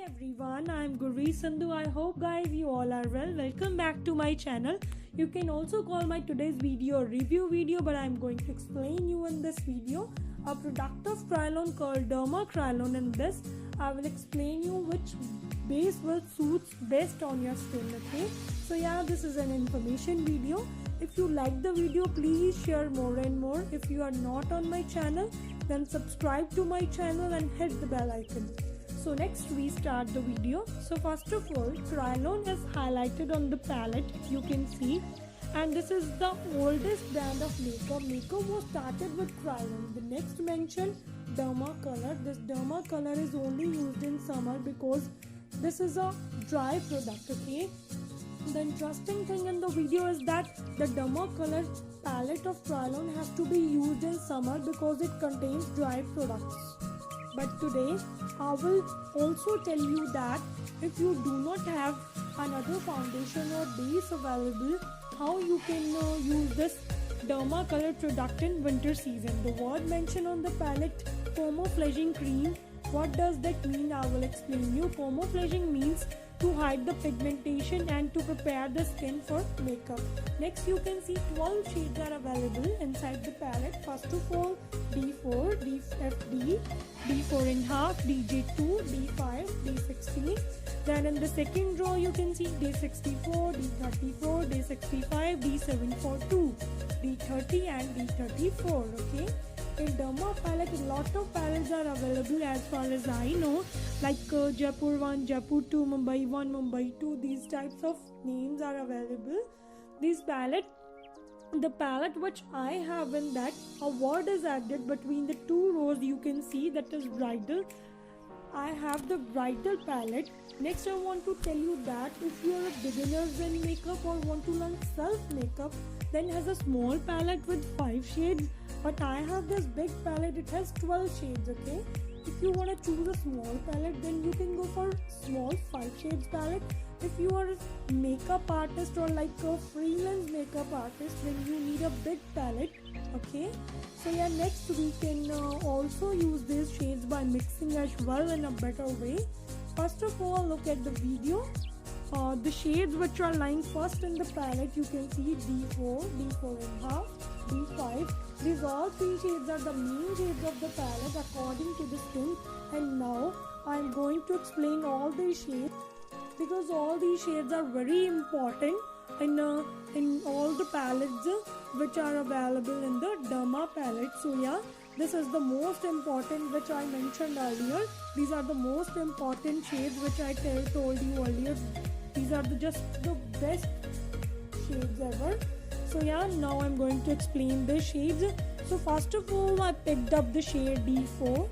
Everyone, I am Gurvi Sandhu. I hope guys you all are well. Welcome back to my channel. You can also call my today's video a review video, but I am going to explain you in this video a product of Kryolan called Derma Kryolan. In this I will explain you which base will suits best on your skin. Okay, so yeah, this is an information video. If you like the video, please share more and more. If you are not on my channel, then subscribe to my channel and hit the bell icon. So next we start the video. So first of all, Kryolan is highlighted on the palette, if you can see, and this is the oldest brand of makeup. Makeup was started with Kryolan. The next mentioned Derma Color. This Derma Color is only used in summer because this is a dry product. Okay. The interesting thing in the video is that the Derma Color palette of Kryolan has to be used in summer because it contains dry products. But today I will also tell you that if you do not have another foundation or base available, how you can use this Derma Color product in winter season. The word mentioned on the palette, camouflaging cream. What does that mean? I will explain you. Camouflaging means to hide the pigmentation and to prepare the skin for makeup. Next you can see 12 shades are available inside the palette. First of all, D4, DFD, D4.5, DJ2, D5, D16. Then in the second row you can see D64, D34, D65, D742, D30 and D34. Okay. In Derma palette, a lot of palettes are available as far as I know, like Jaipur 1, Jaipur 2, Mumbai 1, Mumbai 2. These types of names are available. This palette, the palette which I have in that, a word is added between the two rows. You can see that is bridal. I have the bridal palette. Next I want to tell you that if you are a beginner in makeup or want to learn self makeup, then has a small palette with 5 shades. But I have this big palette, it has 12 shades. Okay, if you want to choose a small palette, then you can go for small 5 shades palette. If you are a makeup artist or like a freelance makeup artist, then you need a big palette. Okay, so yeah, next we can also use these shades by mixing as well in a better way. First of all, look at the video. The shades which are lying first in the palette, you can see D4, D4.5, D5. These all 3 shades are the main shades of the palette according to the skin. And now I am going to explain all these shades because all these shades are very important in all the palettes which are available in the Derma palette. So yeah, this is the most important which I mentioned earlier. These are the most important shades which I told you earlier. These are just the best shades ever. So yeah, now I'm going to explain the shades. So first of all, I picked up the shade D4.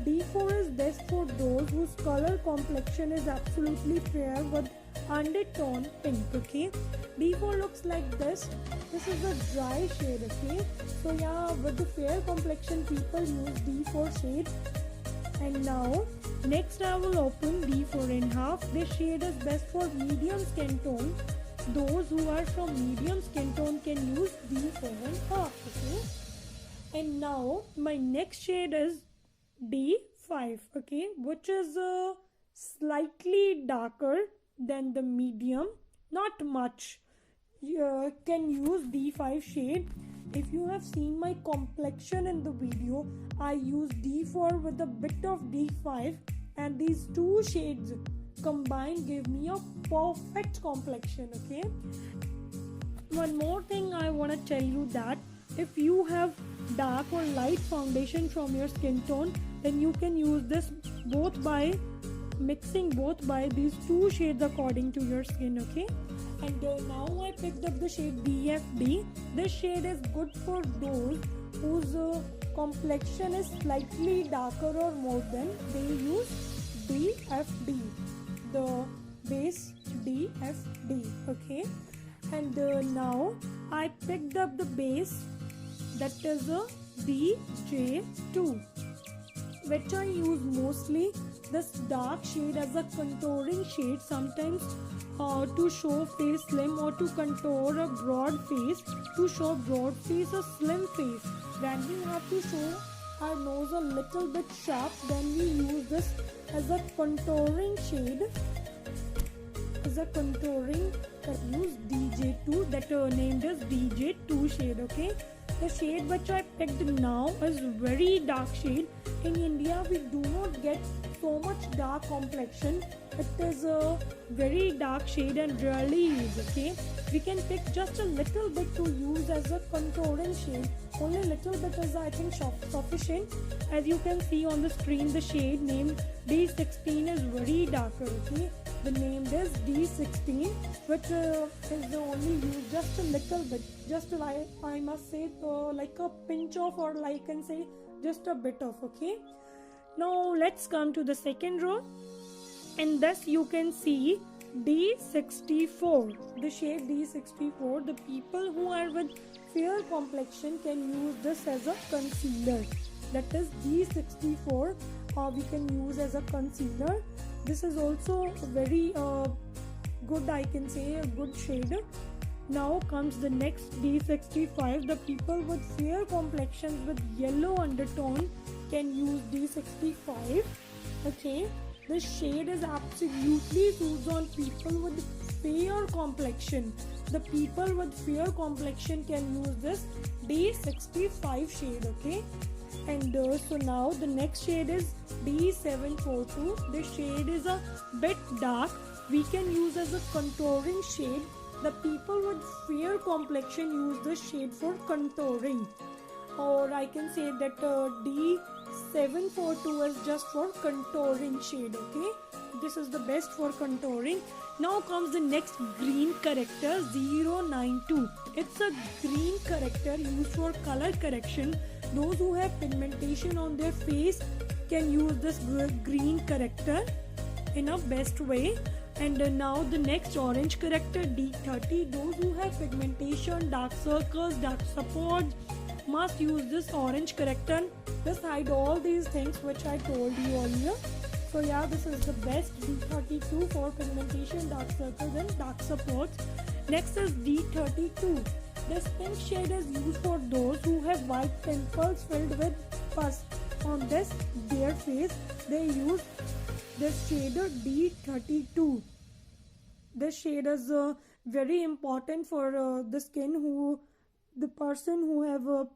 D4 is best for those whose color complexion is absolutely fair with undertone pink. Okay, D4 looks like this. This is a dry shade. Okay, so yeah, with the fair complexion people use D4 shade. And now next I will open D4.5. This shade is best for medium skin tone. Those who are from medium skin tone can use D4.5. Okay, and now my next shade is D5. Okay, which is slightly darker than the medium, not much. You can use D5 shade. If you have seen my complexion in the video, I use D4 with a bit of D5, and these 2 shades combined give me a perfect complexion. Okay, one more thing I want to tell you that if you have dark or light foundation from your skin tone, then you can use this both by mixing both by these 2 shades according to your skin. Okay, and now I picked up the shade DFD. This shade is good for those whose complexion is slightly darker or more than. They use DFD, the base DFD. Okay, and now I picked up the base that is a DJ2, which I use mostly this dark shade as a contouring shade, sometimes to show face slim or to contour a broad face, to show broad face or slim face. When we have to show our nose a little bit sharp, then we use this as a contouring shade. As a contouring, use DJ2, that named as DJ2 shade. Okay, the shade which I picked now is very dark shade. In India we do not get so much dark complexion. It is a very dark shade and rarely used. Okay, we can pick just a little bit to use as a contouring shade. Only little bit is, I think, sufficient. As you can see on the screen, the shade named D16 is very darker. Okay, the name is D16, which is only used just a little bit, just like I must say like a pinch of, or like I can say just a bit of. Okay, now let's come to the second row. And thus you can see D64, the shade D64. The people who are with fair complexion can use this as a concealer. That is D64, we can use as a concealer. This is also a very good, I can say, a good shade. Now comes the next D65. The people with fair complexions with yellow undertone can use D65. Okay, this shade is absolutely suits on people with fair complexion. The people with fair complexion can use this D65 shade. Okay, and so now the next shade is D742. This shade is a bit dark. We can use as a contouring shade. The people with fair complexion use this shade for contouring, or I can say that D742 is just for contouring shade. Okay, this is the best for contouring. Now comes the next green corrector, 092. It's a green corrector used for color correction. Those who have pigmentation on their face can use this green corrector in a best way. And now the next orange corrector, D30. Those who have pigmentation, dark circles, dark spots must use this orange corrector. Just hide all these things which I told you earlier. So yeah, this is the best D32 for pigmentation, dark circles and dark spots. Next is D32. This pink shade is used for those who have white pimples filled with pus on their face. They use this shade D32. This shade is very important for the skin the person who have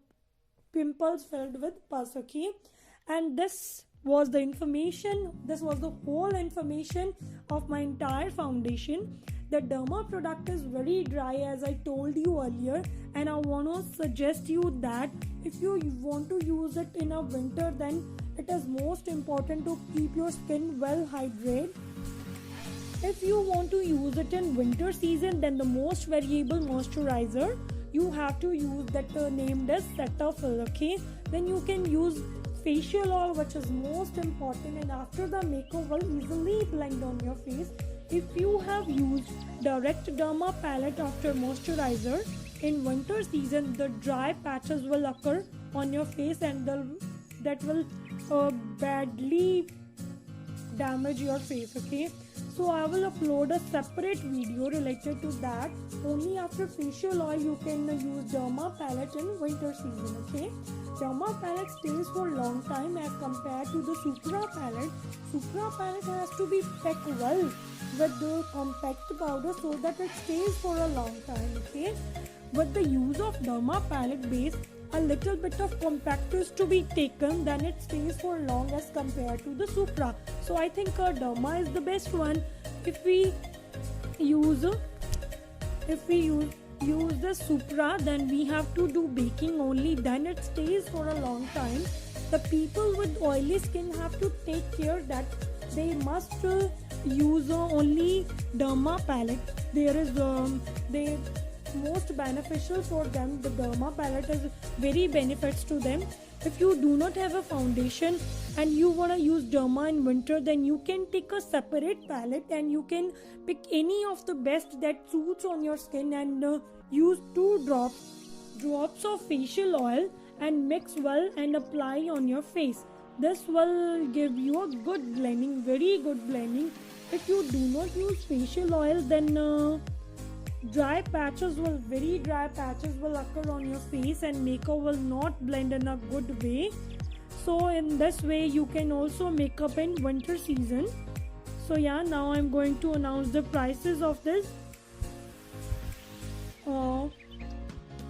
pimples filled with pus. Okay, and this was the information. This was the whole information of my entire foundation. The Derma product is very dry, as I told you earlier, and I want to suggest you that if you want to use it in a winter, then it is most important to keep your skin well hydrated. If you want to use it in winter season, then the most variable moisturizer you have to use that named as Cetaphil. Okay, then you can use facial oil, which is most important, and after the makeup will easily blend on your face. If you have used direct Derma palette after moisturizer in winter season, the dry patches will occur on your face, and that will badly damage your face. Okay, so I will upload a separate video related to that. Only after facial oil you can use Derma palette in winter season. Okay, Derma palette stays for a long time as compared to the Supra palette. Supra palette has to be packed well with the compact powder so that it stays for a long time. Okay, with the use of Derma palette base, a little bit of compact is to be taken, then it stays for long as compared to the Supra. So I think Derma is the best one. If we use the Supra, then we have to do baking only, then it stays for a long time. The people with oily skin have to take care that they must use only Derma palette. There is they most beneficial for them. The Derma palette is very benefits to them. If you do not have a foundation and you want to use Derma in winter, then you can take a separate palette and you can pick any of the best that suits on your skin and use 2 drops of facial oil and mix well and apply on your face. This will give you a good blending, very good blending. If you do not use facial oil, then very dry patches will occur on your face and makeup will not blend in a good way. So in this way you can also make up in winter season. So yeah, now I'm going to announce the prices of this.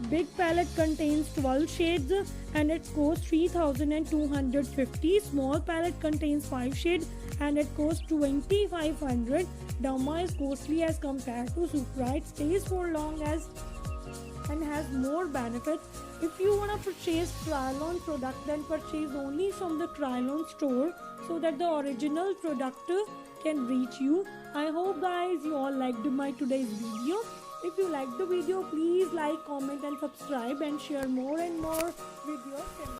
Big palette contains 12 shades and it costs 3250. Small palette contains 5 shades and it costs 2500. Derma is costly as compared to Supra. It stays for long as and has more benefits. If you want to purchase Kryolan product, then purchase only from the Kryolan store so that the original product can reach you. I hope guys you all liked my today's video. If you liked the video, please like, comment and subscribe and share more and more with your friends.